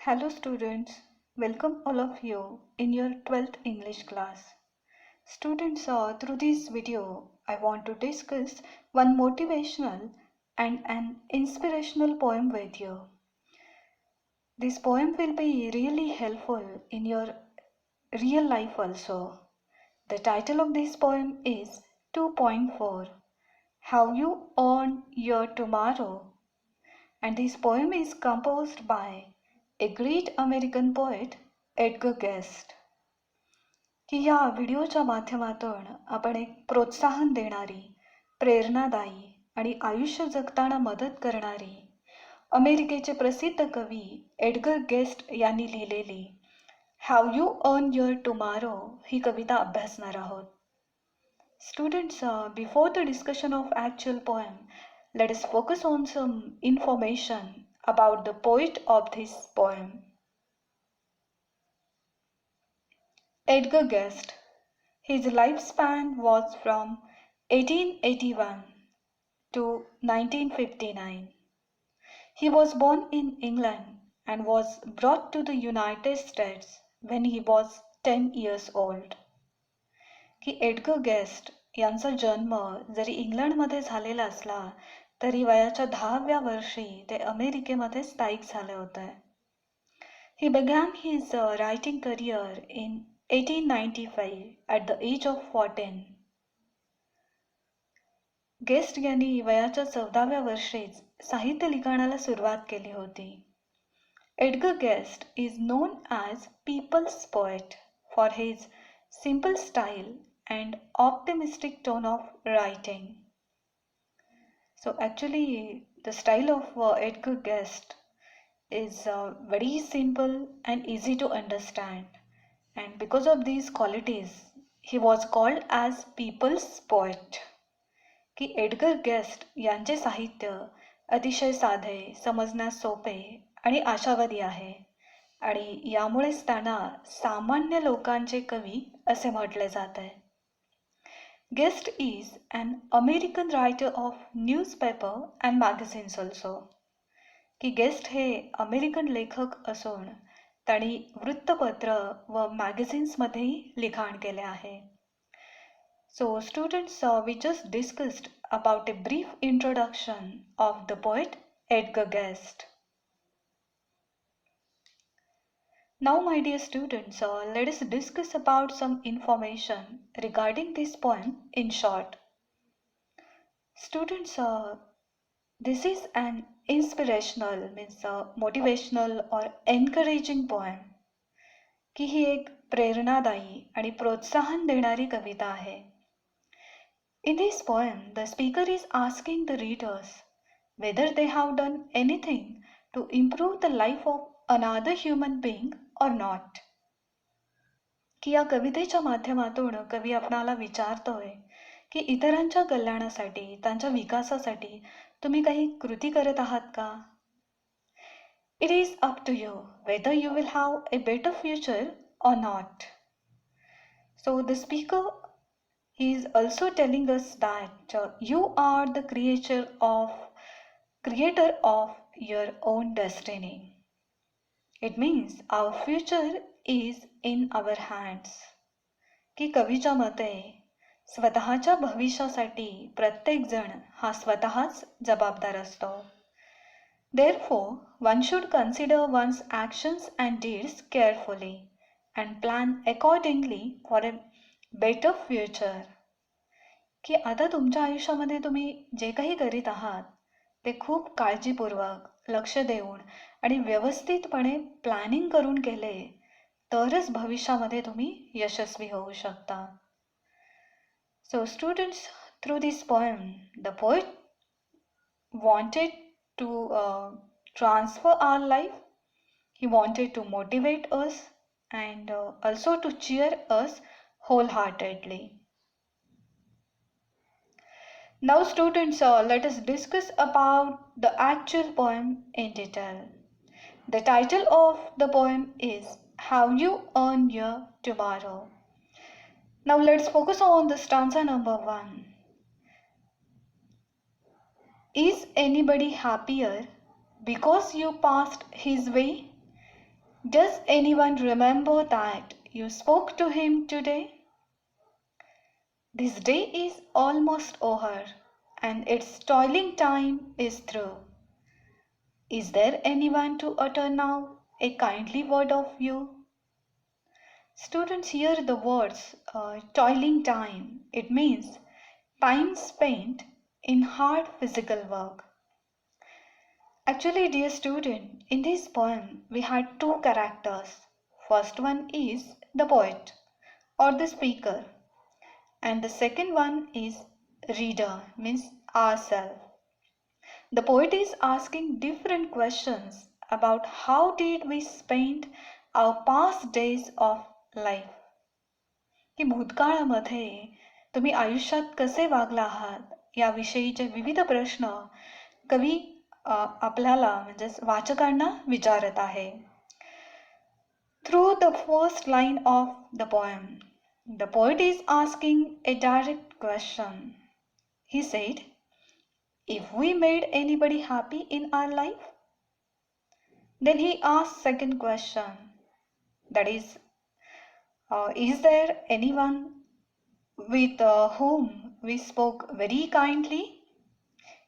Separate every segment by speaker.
Speaker 1: Hello students, welcome all of you in your 12th English class. Students, through this video, I want to discuss one motivational and an inspirational poem with you. This poem will be really helpful in your real life also. The title of this poem is 2.4 How You Earn Your Tomorrow, and this poem is composed by a great American poet, Edgar guest. की या व्हिडिओच्या माध्यमातून आपण एक प्रोत्साहन देणारी, प्रेरणादायी आणि आयुष्य जगताना मदत करणारी अमेरिकेचे प्रसिद्ध कवी एडगर गेस्ट यांनी लिहिलेली how you earn your tomorrow ही कविता अभ्यासणार आहोत. Students, before the discussion of actual poem, let us focus on some information about the poet of this poem. Edgar Guest. His lifespan was from 1881 to 1959. He was born in England and was brought to the United States when he was 10 years old. की Edgar guest यांचा जन्म जरी इंग्लंडमध्ये झालेला असला तरी वयाच्या 10व्या वर्षी ते अमेरिकेमध्ये स्थायिक झाले होते. He began his writing career in 1895 at the age of 14. Guest यांनी वयाच्या 14व्या वर्षीच साहित्य लिखाणाला सुरुवात केली होती. Edgar guest is known as people's poet for his simple style and optimistic tone of writing. So actually the style of Edgar Guest is very simple and easy to understand, and because of these qualities he was called as people's poet. की Edgar guest यांचे साहित्य अतिशय साधे, समजण्यास सोपे आणि आशावादी आहे आणि यामुळेच त्यांना सामान्य लोकांचे कवी असे म्हटले जाते. Guest is an American writer of newspaper and magazines also. की गेस्ट हे अमेरिकन लेखक असून त्यांनी वृत्तपत्र व मॅगझिन्समध्येही लिखाण केले आहे. So students, we just discussed about a brief introduction of the poet Edgar Guest. Now my dear students, let us discuss about some information regarding this poem in short. Students, this is an inspirational means motivational or encouraging poem. की ही एक प्रेरणादायी आणि प्रोत्साहन देणारी कविता आहे. In this poem, the speaker is asking the readers whether they have done anything to improve the life of another human being or not. की या कवितेच्या माध्यमातून कवी आपणाला विचारतोय की इतरांच्या कल्याणासाठी, त्यांच्या विकासासाठी तुम्ही काही कृती करत आहात का? It is up to you whether you will have a better future or not. So the speaker is also telling us that you are the creator of your own destiny. It means our future is in our hands. की कवीच्या मते स्वतःच्या भविष्यासाठी प्रत्येक जण हा स्वतःच जबाबदार असतो. Therefore, one should consider one's actions and deeds carefully and plan accordingly for a better future. की आता तुमच्या आयुष्यामध्ये तुम्ही जे काही करीत आहात ते खूप काळजीपूर्वक, लक्ष देऊन आणि व्यवस्थितपणे प्लॅनिंग करून केले तरच भविष्यामध्ये तुम्ही यशस्वी होऊ शकता. So students, through this poem, the poet wanted to transfer our life. He wanted to motivate us and also to cheer us wholeheartedly. Now students, let us discuss about the actual poem in detail. The title of the poem is How You Earn Your Tomorrow. Now let's focus on the stanza number 1. Is anybody happier because you passed his way? Does anyone remember that you spoke to him today? This day is almost over, and its toiling time is through. Is there anyone to utter now a kindly word of you? Students hear the words toiling time. It means time spent in hard physical work. Actually, dear student, in this poem we had two characters. First one is the poet or the speaker, and the second one is reader, means ourselves. The poet is asking different questions about how did we spend our past days of life. की भूतकाळामध्ये तुम्ही आयुष्यात कसे वागला आहात याविषयीचे विविध प्रश्न कवी आपल्याला म्हणजे वाचकांना विचारत आहे. Through the first line of the poem, the poet is asking a direct question. He said, if we made anybody happy in our life, then he asked second question, that is there anyone with whom we spoke very kindly?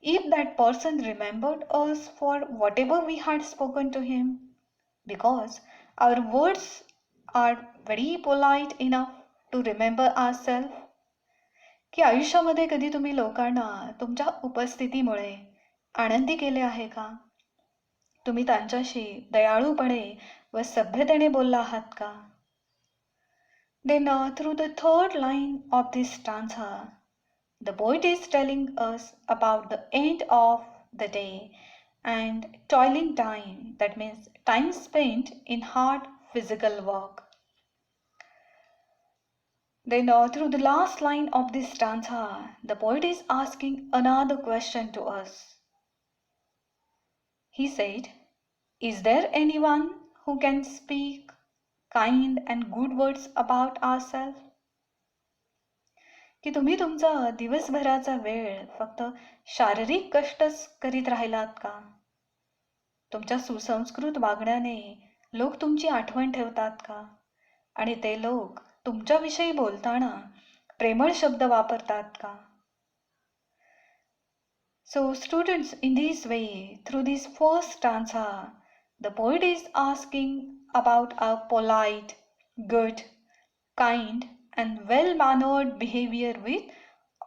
Speaker 1: If that person remembered us for whatever we had spoken to him, because our words are very polite enough to remember ourselves, की आयुष्यामध्ये कधी तुम्ही लोकांना तुमच्या उपस्थितीमुळे आनंदी केले आहे का? तुम्ही त्यांच्याशी दयाळूपणे व सभ्यतेने बोलला आहात का? Then through the third line of this stanza, the poet is telling us about the end of the day and toiling time, that means time spent in hard physical work. Then through the last line of this stanza, the poet is asking another question to us. He said, is there anyone who can speak kind and good words about ourselves? की तुम्ही तुमचा दिवसभराचा वेळ फक्त शारीरिक कष्टच करीत राहिलात का? तुमच्या सुसंस्कृत वागण्याने लोक तुमची आठवण ठेवतात का? आणि ते लोक तुमच्याविषयी बोलताना प्रेमळ शब्द वापरतात का? So students, in this way, through this first stanza, the poet is asking about our polite, good, kind and well-mannered behavior with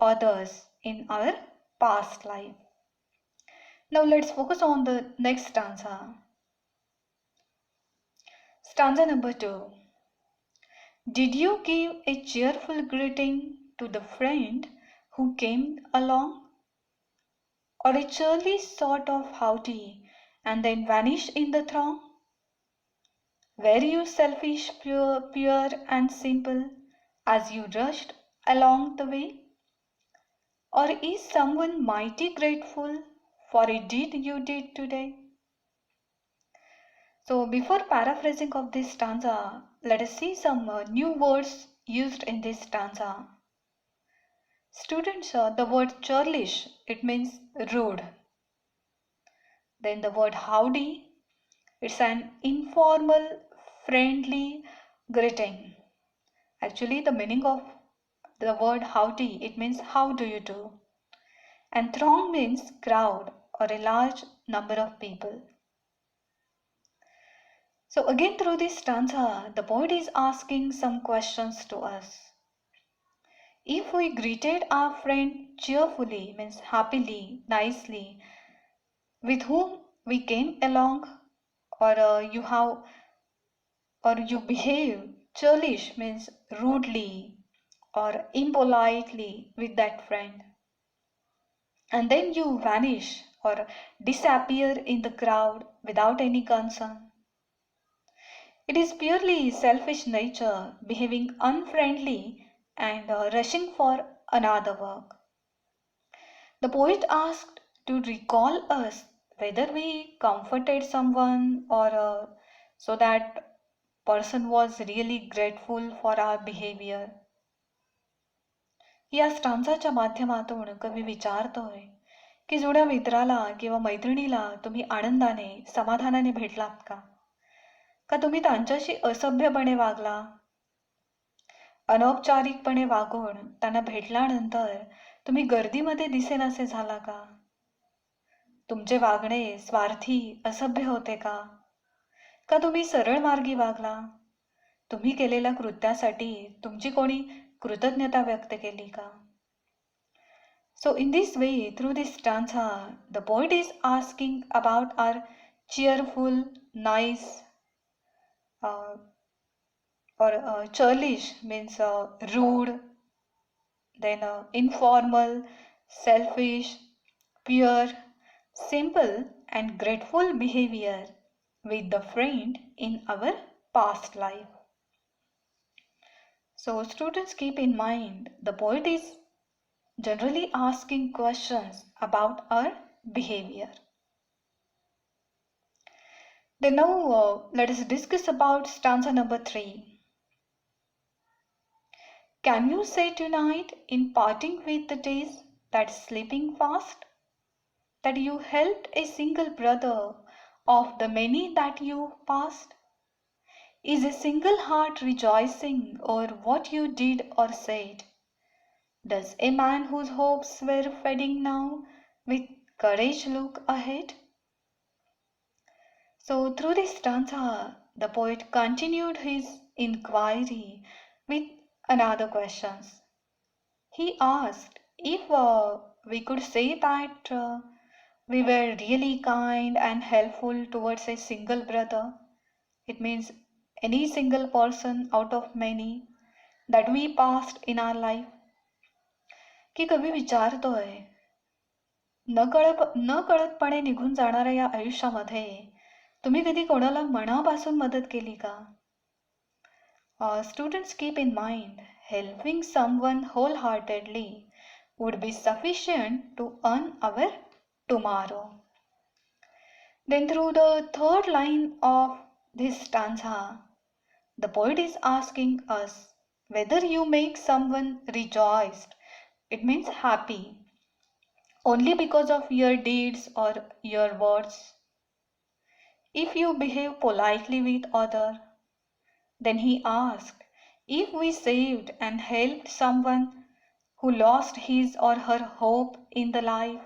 Speaker 1: others in our past life. Now let's focus on the next stanza. Stanza number 2. Did you give a cheerful greeting to the friend who came along? Or a churly sort of howdy and then vanished in the throng? Were you selfish, pure and simple as you rushed along the way? Or is someone mighty grateful for a deed you did today? So before paraphrasing of this stanza, let us see some new words used in this stanza. Students, the word churlish, it means rude. Then the word howdy, it's an informal, friendly greeting. Actually, the meaning of the word howdy, it means how do you do? And throng means crowd or a large number of people. So again through this stanza, the poet is asking some questions to us. If we greeted our friend cheerfully, means happily, nicely, with whom we came along, or you behave churlish, means rudely or impolitely with that friend, and then you vanish or disappear in the crowd without any concern. It is purely selfish nature behaving unfriendly and rushing for another work. The poet asked to recall us whether we comforted someone or so that person was really grateful for our behavior. या स्टांजाच्या माध्यमातून कवी विचारतोय की जुन्या मित्राला किंवा मैत्रिणीला तुम्ही आनंदाने समाधानाने भेटलात का? का तुम्ही त्यांच्याशी असभ्यपणे वागला? अनौपचारिकपणे वागून त्यांना भेटल्यानंतर तुम्ही गर्दीमध्ये दिसेनासे झाला का? तुमचे वागणे स्वार्थी, असभ्य होते का? का तुम्ही सरळ मार्गी वागला? तुम्ही केलेल्या कृत्यासाठी तुमची कोणी कृतज्ञता व्यक्त केली का? So in this way, through this stanza, the poet is asking about our cheerful, nice, uh, or churlish means rude, then informal, selfish, pure, simple, and grateful behavior with the friend in our past life. So, students, keep in mind the poet is generally asking questions about our behavior. Then now let us discuss about stanza number 3. Can you say tonight in parting with the days that slipping fast, that you helped a single brother of the many that you passed? Is a single heart rejoicing over what you did or said? Does a man whose hopes were fading now with courage look ahead? So through this stanza, the poet continued his inquiry with another questions. He asked if we could say that we were really kind and helpful towards a single brother. It means any single person out of many that we passed in our life. की कधी विचारतोय नकळतपणे निघून जाणाऱ्या या आयुष्यामध्ये तुम्ही कधी कोणाला मनापासून मदत केली का? Students, keep in mind, helping someone wholeheartedly would be sufficient to earn our tomorrow. Then through the third line of this stanza, the poet is asking us whether you make someone rejoiced, it means happy, only because of your deeds or your words. If you behave politely with others, then he asked if we saved and helped someone who lost his or her hope in the life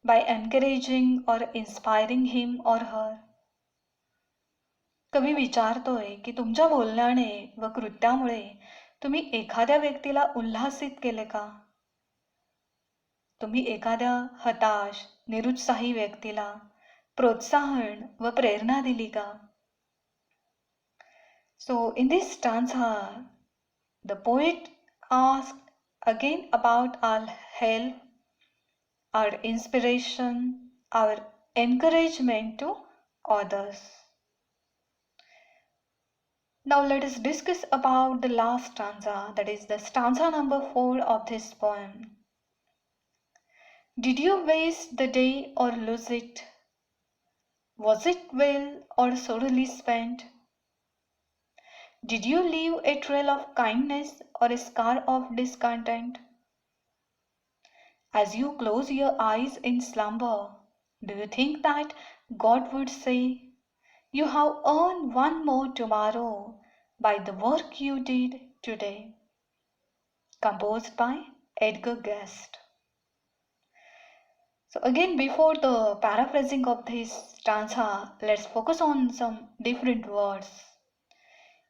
Speaker 1: by encouraging or inspiring him or her. कवी विचारतोय की तुमच्या बोलण्याने व कृत्यामुळे तुम्ही एखाद्या व्यक्तीला उल्हासित केले का? तुम्ही एखाद्या हताश, निरुत्साही व्यक्तीला प्रोत्साहन व प्रेरणा दिली का? So in this stanza, the poet asked again about our help, our inspiration, our encouragement to others. Now let us discuss about the last stanza, that is the stanza number 4 of this poem. Did you waste the day or lose it? Was it well or sorely spent? Did you leave a trail of kindness or a scar of discontent? As you close your eyes in slumber, do you think that God would say, you have earned one more tomorrow by the work you did today? Composed by Edgar Guest. So again, before the paraphrasing of this stanza, let's focus on some different words.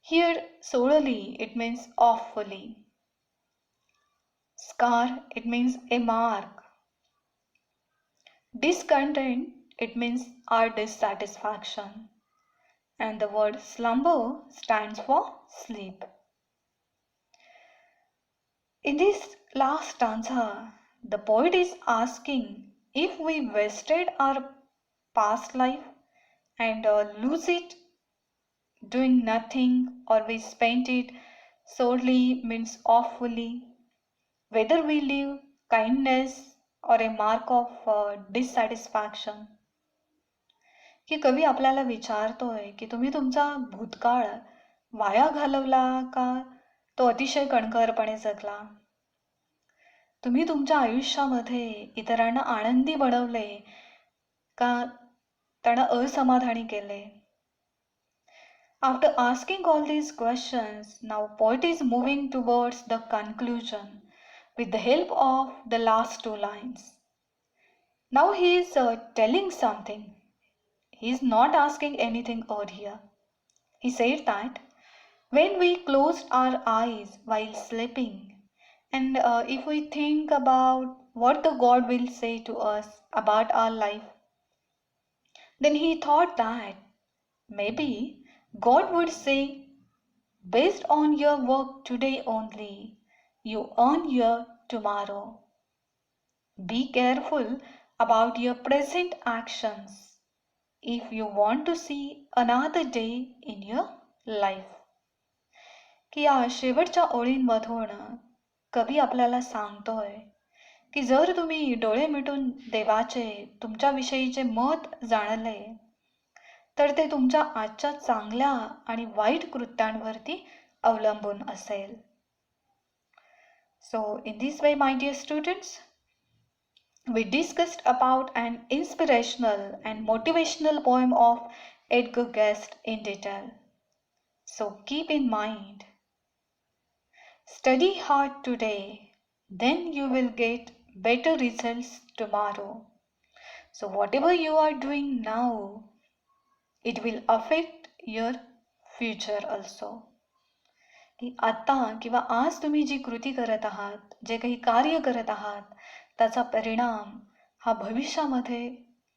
Speaker 1: Here, solely, it means awfully. Scar, it means a mark. Discontent, it means our dissatisfaction. And the word slumber stands for sleep. In this last stanza, the poet is asking if we wasted our past life and lose it doing nothing, or we spent it sorely means awfully, whether we leave kindness or a mark of dissatisfaction. की कवी आपल्याला विचारतोय की तुम्ही तुमचा भूतकाळ via घालवला का तो अतिशय कणखरपणे जगला? तुम्ही तुमच्या आयुष्यामध्ये इतरांना आनंदी बनवले का त्यांना असमाधानी केले? After asking all these questions, now poet is moving towards the conclusion with the help of the last two lines. Now he is telling something. He is not asking anything odd here. He said that when we closed our eyes while sleeping, and if we think about what the God will say to us about our life, then he thought that maybe God would say, based on your work today only, you earn your tomorrow. Be careful about your present actions if you want to see another day in your life. की या शेवटच्या ओळींमधून कवी आपल्याला सांगतोय की जर तुम्ही डोळे मिटून देवाचे तुमच्याविषयीचे मत जाणले तर ते तुमच्या आजच्या चांगल्या आणि वाईट कृत्यांवरती अवलंबून असेल. So in this way, my dear students, we discussed about an inspirational and motivational poem of Edgar Guest in detail. So keep in mind, study hard today, then you will get better results tomorrow. So whatever you are doing now, it will affect your future also. की आता किंवा आज तुम्ही जी कृती करत आहात, जे काही कार्य करत आहात, त्याचा परिणाम हा भविष्यामध्ये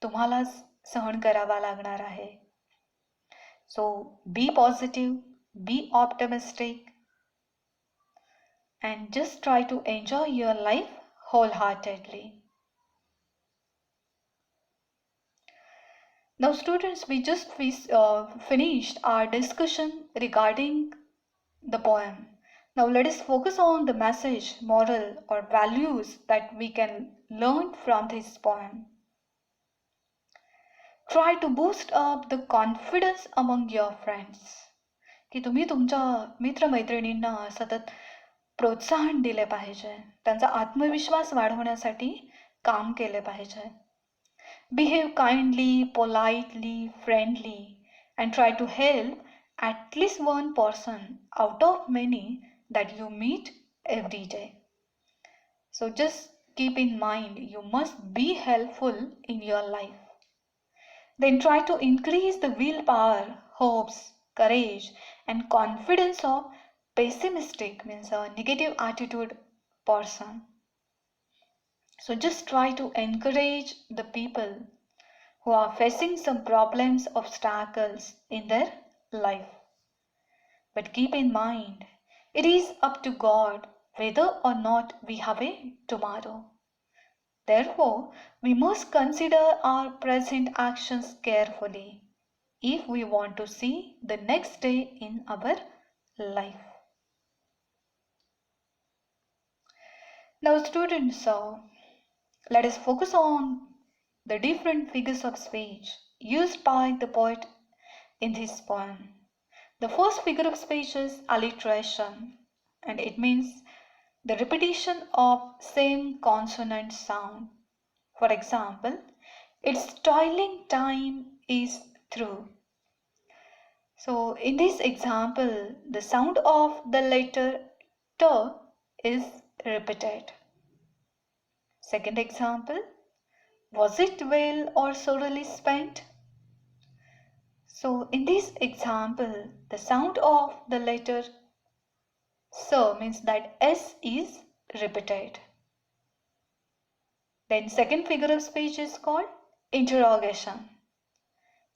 Speaker 1: तुम्हालाच सहन करावा लागणार आहे. So be positive, be optimistic, and just try to enjoy your life wholeheartedly. Now students, we just finished our discussion regarding the poem. Now let us focus on the message, moral or values that we can learn from this poem. Try to boost up the confidence among your friends. की तुम्ही तुमच्या मित्रमैत्रिणींना सतत प्रोत्साहन दिले पाहिजे, त्यांचा आत्मविश्वास वाढवण्यासाठी काम केले पाहिजे. Behave kindly, politely, friendly, and try to help at least one person out of many that you meet every day. So just keep in mind, you must be helpful in your life. Then try to increase the willpower, hopes, courage, and confidence of pessimistic, means a negative attitude person. So just try to encourage the people who are facing some problems, obstacles in their life. But keep in mind, it is up to God whether or not we have a tomorrow. Therefore, we must consider our present actions carefully if we want to see the next day in our life. Now students, let us focus on the different figures of speech used by the poet in this poem. The first figure of speech is alliteration, and it means the repetition of same consonant sound. For example, its toiling time is through. So in this example, the sound of the letter T is repeated. Second example, was it well or sorely spent? So in this example, the sound of the letter S means that S is repeated. Then second figure of speech is called interrogation.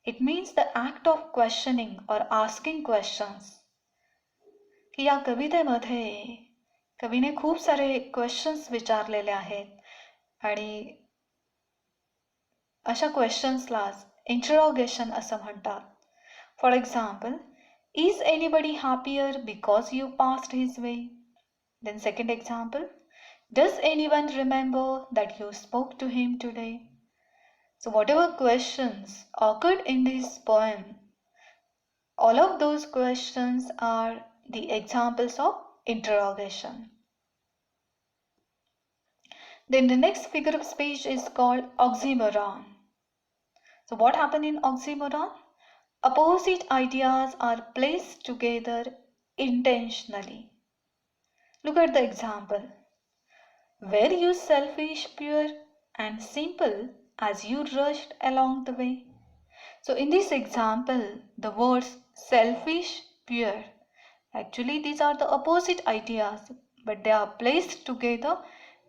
Speaker 1: It means the act of questioning or asking questions. की या कवितेमध्ये कवीने खूप सारे questions विचारलेले आहेत आणि अशा क्वेश्चन्सलाच interrogation असं म्हणतात. For example, is anybody happier because you passed his way? Then second example, does anyone remember that you spoke to him today? So whatever questions occurred in this poem, all of those questions are the examples of interrogation. Then the next figure of speech is called oxymoron. So what happened in oxymoron? opposite ideas are placed together intentionally. Look at the example. Were you selfish, pure, and simple as you rushed along the way? So, in this example, the words selfish, pure, actually, these are the opposite ideas, but they are placed together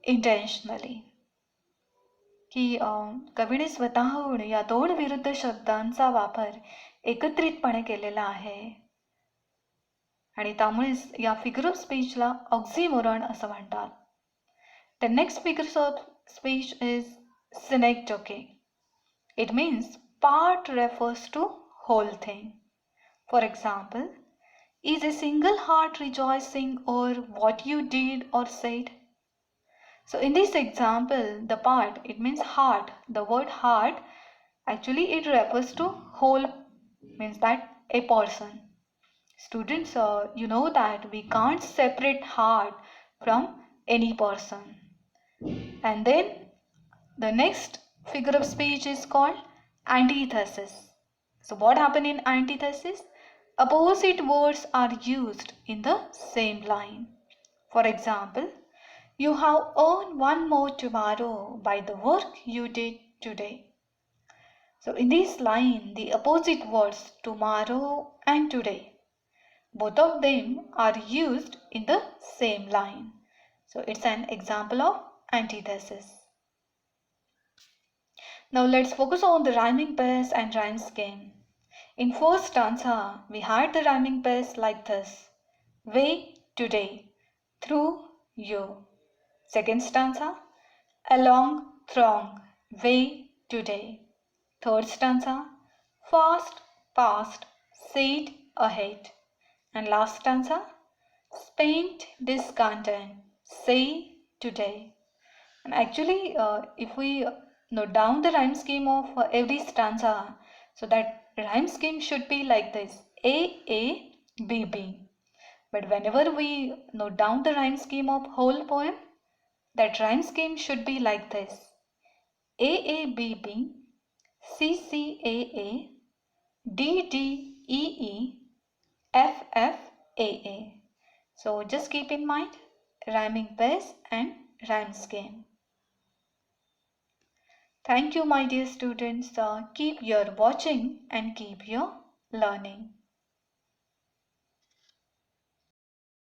Speaker 1: intentionally. की कवीने स्वतःहून या दोन विरुद्ध शब्दांचा वापर एकत्रितपणे केलेला आहे आणि त्यामुळेच या फिगर ऑफ स्पीचला ऑक्झिमोरॉन असं म्हणतात. The next figure of speech is synecdoche. It means part refers to whole thing. For example, is a single heart rejoicing over what you did or said? So in this example, the part, it means heart. The word heart, actually it refers to whole, means that a person. Students, you know that we can't separate heart from any person. And then the next figure of speech is called antithesis. So what happened in antithesis? Opposite words are used in the same line. For example, you have earned one more tomorrow by the work you did today. So in this line, the opposite words tomorrow and today, both of them are used in the same line. So it's an example of antithesis. Now let's focus on the rhyming pairs and rhyme scheme. In first stanza, we had the rhyming pairs like this: way, today, through, you. Second stanza, along, throng, way, today. Third stanza, fast, past, said, ahead. And last stanza, spent, discontent, say, today. And actually, if we note down the rhyme scheme of every stanza, so that rhyme scheme should be like this: A, B, B. But whenever we note down the rhyme scheme of whole poem, that rhyme scheme should be like this: A, B, B, C, A, D, E, F, A. So just keep in mind rhyming pairs and rhyme scheme. Thank you, my dear students. Keep your watching and keep your learning.